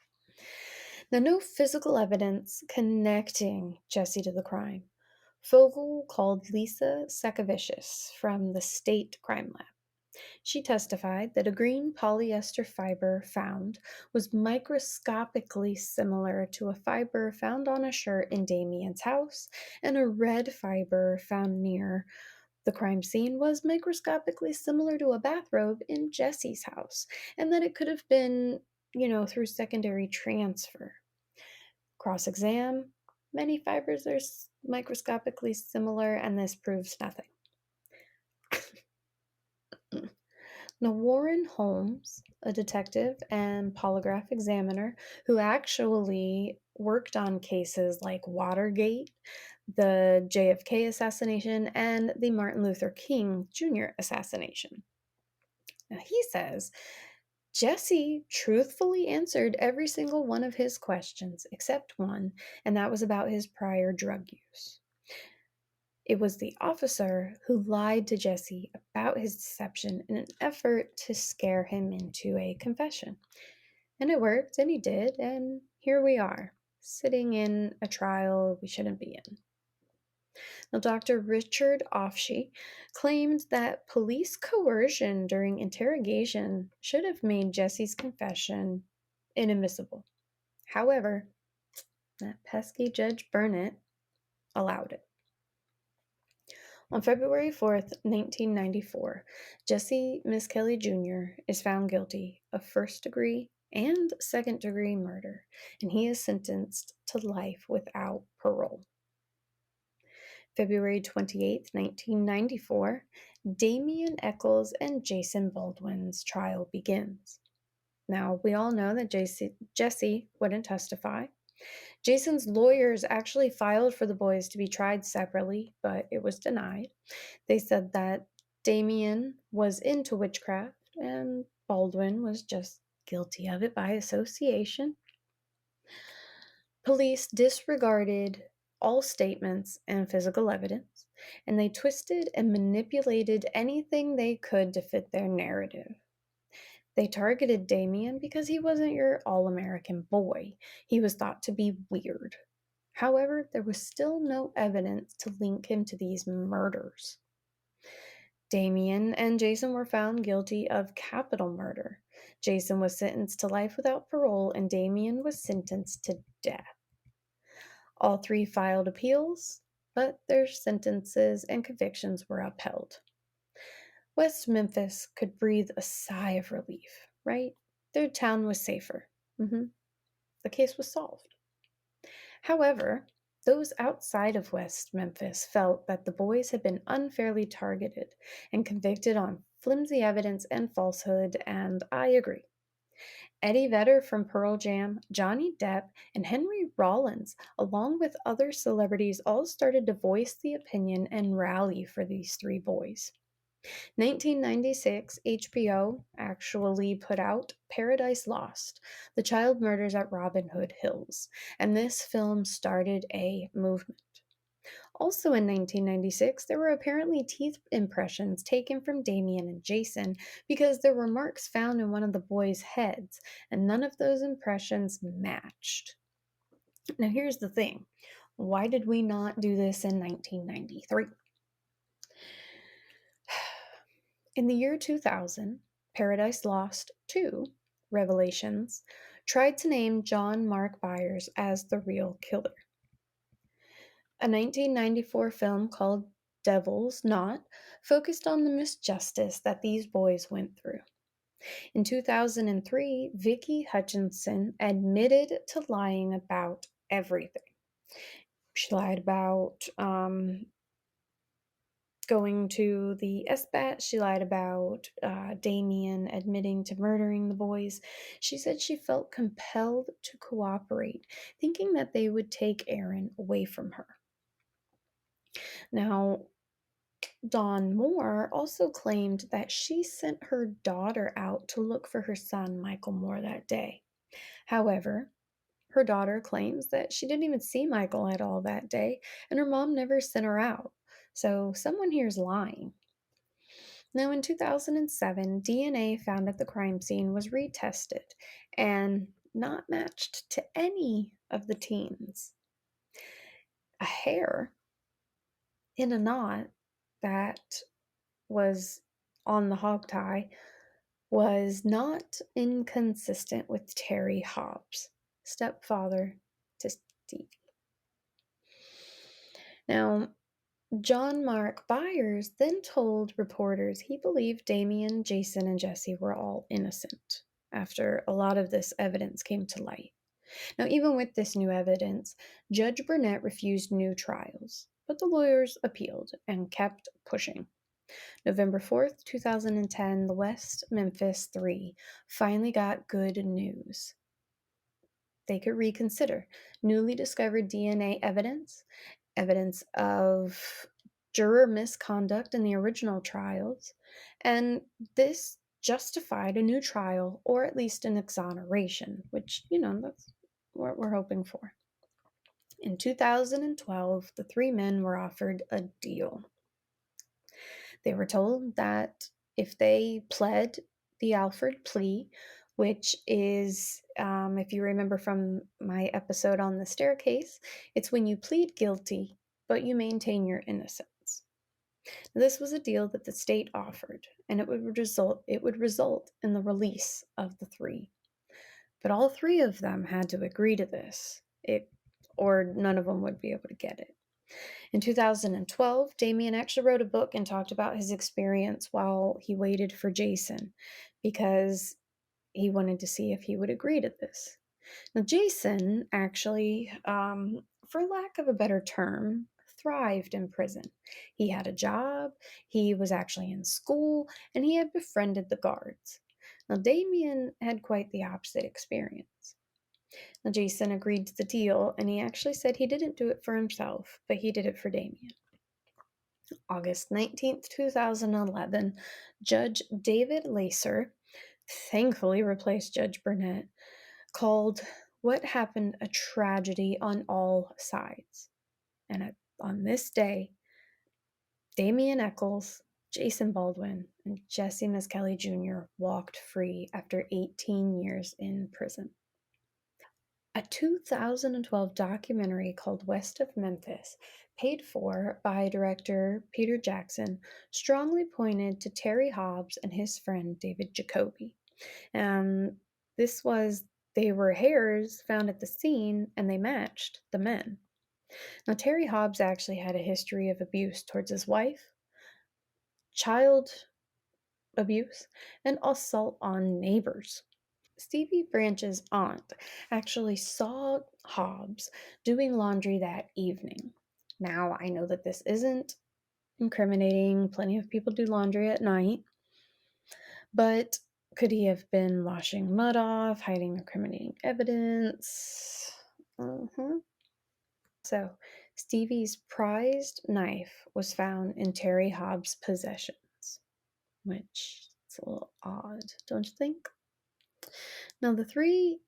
Now, no physical evidence connecting Jesse to the crime. Fogel called Lisa Sakavicius from the state crime lab. She testified that a green polyester fiber found was microscopically similar to a fiber found on a shirt in Damien's house and a red fiber found near The crime scene was microscopically similar to a bathrobe in Jesse's house, and that it could have been, through secondary transfer. Cross exam, many fibers are microscopically similar, and this proves nothing. Now, Warren Holmes, a detective and polygraph examiner who actually worked on cases like Watergate, the JFK assassination, and the Martin Luther King Jr. assassination. Now, he says Jesse truthfully answered every single one of his questions except one, and that was about his prior drug use. It was the officer who lied to Jesse about his deception in an effort to scare him into a confession. And it worked, and he did, and here we are, sitting in a trial we shouldn't be in. Now, Dr. Richard Offshee claimed that police coercion during interrogation should have made Jesse's confession inadmissible. However, that pesky Judge Burnett allowed it. On February 4th, 1994, Jesse Misskelley Jr. is found guilty of first-degree and second-degree murder, and he is sentenced to life without parole. February 28th, 1994, Damien Eccles and Jason Baldwin's trial begins. Now, we all know that Jesse wouldn't testify. Jason's lawyers actually filed for the boys to be tried separately, but it was denied. They said that Damien was into witchcraft and Baldwin was just guilty of it by association. Police disregarded all statements and physical evidence, and they twisted and manipulated anything they could to fit their narrative. They targeted Damien because he wasn't your all-American boy. He was thought to be weird. However, there was still no evidence to link him to these murders. Damien and Jason were found guilty of capital murder. Jason was sentenced to life without parole, and Damien was sentenced to death. All three filed appeals, but their sentences and convictions were upheld. West Memphis could breathe a sigh of relief, right? Their town was safer. The case was solved. However, those outside of West Memphis felt that the boys had been unfairly targeted and convicted on flimsy evidence and falsehood, and I agree. Eddie Vedder from Pearl Jam, Johnny Depp, and Henry Rollins, along with other celebrities, all started to voice the opinion and rally for these three boys. 1996, HBO actually put out Paradise Lost, The Child Murders at Robin Hood Hills, and this film started a movement. Also in 1996, there were apparently teeth impressions taken from Damien and Jason because there were marks found in one of the boys' heads, and none of those impressions matched. Now here's the thing. Why did we not do this in 1993? In the year 2000, Paradise Lost 2, Revelations, tried to name John Mark Byers as the real killer. A 1994 film called Devil's Knot focused on the misjustice that these boys went through. In 2003, Vicky Hutchinson admitted to lying about everything. She lied about going to the SBAT. She lied about Damien admitting to murdering the boys. She said she felt compelled to cooperate, thinking that they would take Aaron away from her. Now, Dawn Moore also claimed that she sent her daughter out to look for her son, Michael Moore, that day. However, her daughter claims that she didn't even see Michael at all that day, and her mom never sent her out. So someone here is lying. Now, in 2007, DNA found at the crime scene was retested and not matched to any of the teens. A hair in a knot that was on the hog tie was not inconsistent with Terry Hobbs, stepfather to Stevie. Now, John Mark Byers then told reporters he believed Damien, Jason, and Jesse were all innocent after a lot of this evidence came to light. Now, even with this new evidence, Judge Burnett refused new trials, but the lawyers appealed and kept pushing. November 4th, 2010, the West Memphis Three finally got good news. They could reconsider newly discovered DNA evidence, evidence of juror misconduct in the original trials, and this justified a new trial or at least an exoneration, which, that's what we're hoping for. In 2012, the three men were offered a deal. They were told that if they pled the Alford plea, which is, if you remember from my episode on the staircase, it's when you plead guilty, but you maintain your innocence. This was a deal that the state offered, and it would result in the release of the three. But all three of them had to agree to this, or none of them would be able to get it. In 2012, Damien actually wrote a book and talked about his experience while he waited for Jason because he wanted to see if he would agree to this. Now, Jason actually, for lack of a better term, thrived in prison. He had a job, he was actually in school, and he had befriended the guards. Now, Damien had quite the opposite experience. Now, Jason agreed to the deal, and he actually said he didn't do it for himself, but he did it for Damien. August 19th, 2011, Judge David Lacer, thankfully replaced Judge Burnett, called what happened a tragedy on all sides. And on this day, Damien Eccles, Jason Baldwin, and Jesse Kelly Jr. walked free after 18 years in prison. A 2012 documentary called West of Memphis, paid for by director Peter Jackson, strongly pointed to Terry Hobbs and his friend David Jacoby. And they were hairs found at the scene and they matched the men. Now, Terry Hobbs actually had a history of abuse towards his wife, child abuse, and assault on neighbors. Stevie Branch's aunt actually saw Hobbs doing laundry that evening. Now, I know that this isn't incriminating. Plenty of people do laundry at night. But could he have been washing mud off, hiding incriminating evidence? So, Stevie's prized knife was found in Terry Hobbs' possessions, which is a little odd, don't you think? Now, the three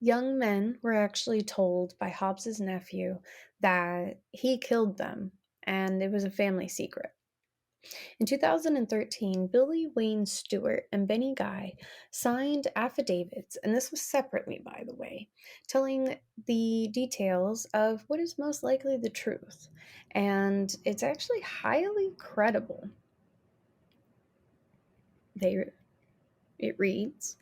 young men were actually told by Hobbs's nephew that he killed them, and it was a family secret. In 2013, Billy Wayne Stewart and Benny Guy signed affidavits, and this was separately, by the way, telling the details of what is most likely the truth. And it's actually highly credible. It reads,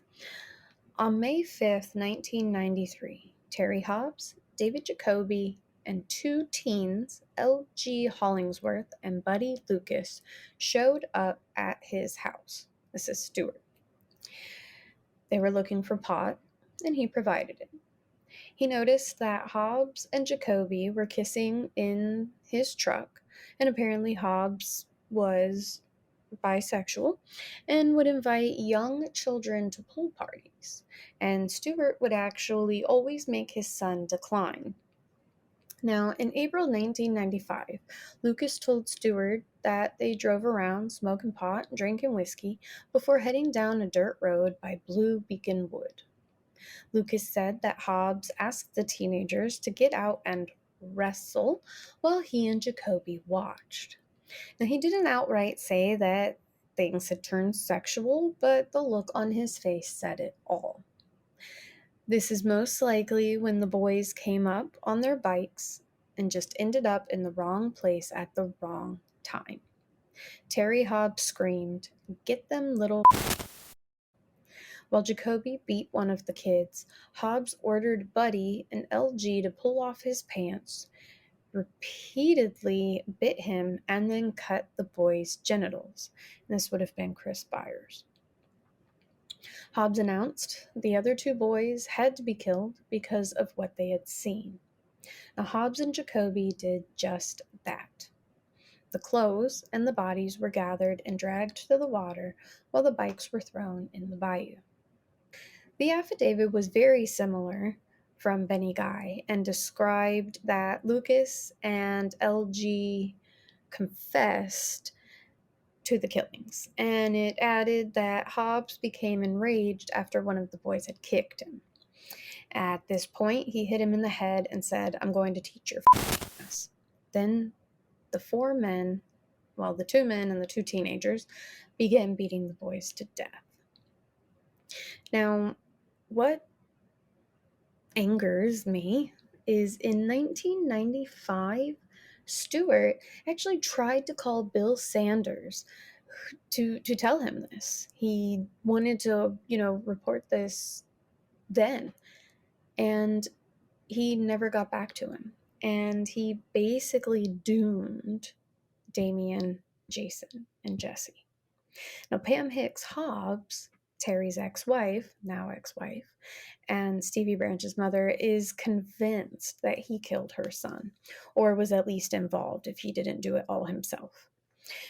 on May 5th, 1993, Terry Hobbs, David Jacoby, and two teens, L.G. Hollingsworth and Buddy Lucas, showed up at his house. This is Stewart. They were looking for pot, and he provided it. He noticed that Hobbs and Jacoby were kissing in his truck, and apparently Hobbs was bisexual and would invite young children to pool parties. And Stewart would actually always make his son decline. Now, in April 1995, Lucas told Stewart that they drove around smoking pot and drinking whiskey before heading down a dirt road by Blue Beacon Wood. Lucas said that Hobbs asked the teenagers to get out and wrestle while he and Jacoby watched. Now, he didn't outright say that things had turned sexual, but the look on his face said it all. This is most likely when the boys came up on their bikes and just ended up in the wrong place at the wrong time. Terry Hobbs screamed, "Get them little..." While Jacoby beat one of the kids, Hobbs ordered Buddy and LG to pull off his pants, repeatedly bit him and then cut the boy's genitals. And this would have been Chris Byers. Hobbs announced the other two boys had to be killed because of what they had seen. Now, Hobbs and Jacoby did just that. The clothes and the bodies were gathered and dragged to the water while the bikes were thrown in the bayou. The affidavit was very similar from Benny Guy and described that Lucas and LG confessed to the killings, and it added that Hobbs became enraged after one of the boys had kicked him. At this point, he hit him in the head and said, "I'm going to teach your ass." Then the four men, well, the two men and the two teenagers, began beating the boys to death. Now, what angers me is in 1995, Stewart actually tried to call Bill Sanders to tell him this. He wanted to, report this then, and he never got back to him. And he basically doomed Damien, Jason, and Jesse. Now, Pam Hicks Hobbs, Terry's ex-wife, and Stevie Branch's mother, is convinced that he killed her son, or was at least involved if he didn't do it all himself.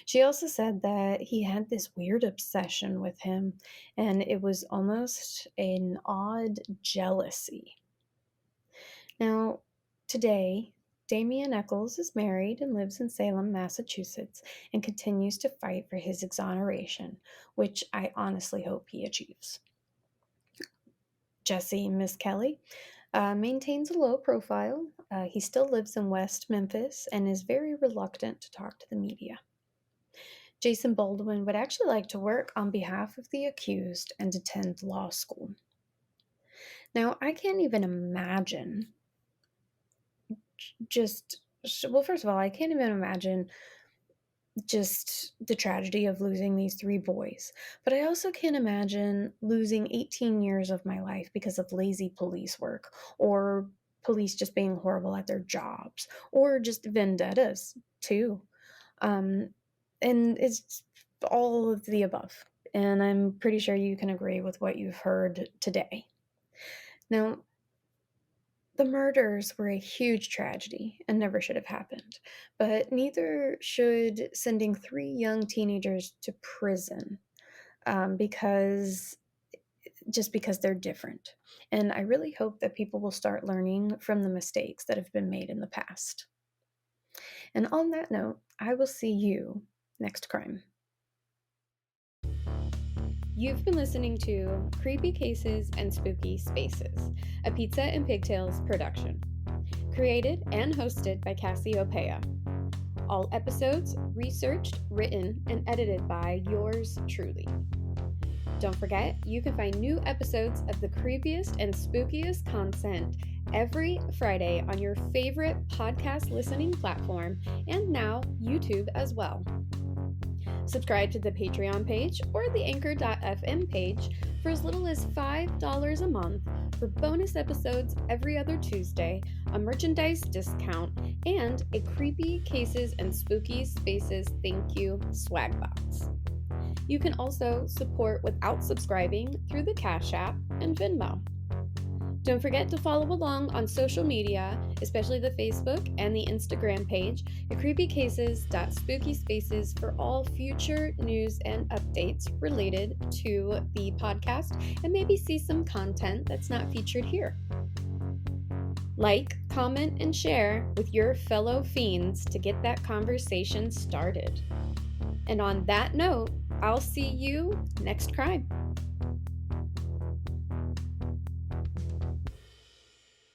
She also said that he had this weird obsession with him, and it was almost an odd jealousy. Now, today, Damien Eccles is married and lives in Salem, Massachusetts, and continues to fight for his exoneration, which I honestly hope he achieves. Jesse Miss Kelly maintains a low profile. He still lives in West Memphis and is very reluctant to talk to the media. Jason Baldwin would actually like to work on behalf of the accused and attend law school. Now, I can't even imagine first of all, I can't even imagine just the tragedy of losing these three boys. But I also can't imagine losing 18 years of my life because of lazy police work, or police just being horrible at their jobs, or just vendettas, too. And it's all of the above. And I'm pretty sure you can agree with what you've heard today. Now, the murders were a huge tragedy and never should have happened, but neither should sending three young teenagers to prison because they're different. And I really hope that people will start learning from the mistakes that have been made in the past. And on that note, I will see you next crime. You've been listening to Creepy Cases and Spooky Spaces, a Pizza and Pigtails production. Created and hosted by Cassie Opea. All episodes researched, written, and edited by yours truly. Don't forget, you can find new episodes of the creepiest and spookiest content every Friday on your favorite podcast listening platform, and now YouTube as well. Subscribe to the Patreon page or the Anchor.fm page for as little as $5 a month for bonus episodes every other Tuesday, a merchandise discount, and a Creepy Cases and Spooky Spaces thank you swag box. You can also support without subscribing through the Cash App and Venmo. Don't forget to follow along on social media, especially the Facebook and the Instagram page at creepycases.spookyspaces for all future news and updates related to the podcast, and maybe see some content that's not featured here. Like, comment, and share with your fellow fiends to get that conversation started. And on that note, I'll see you next crime.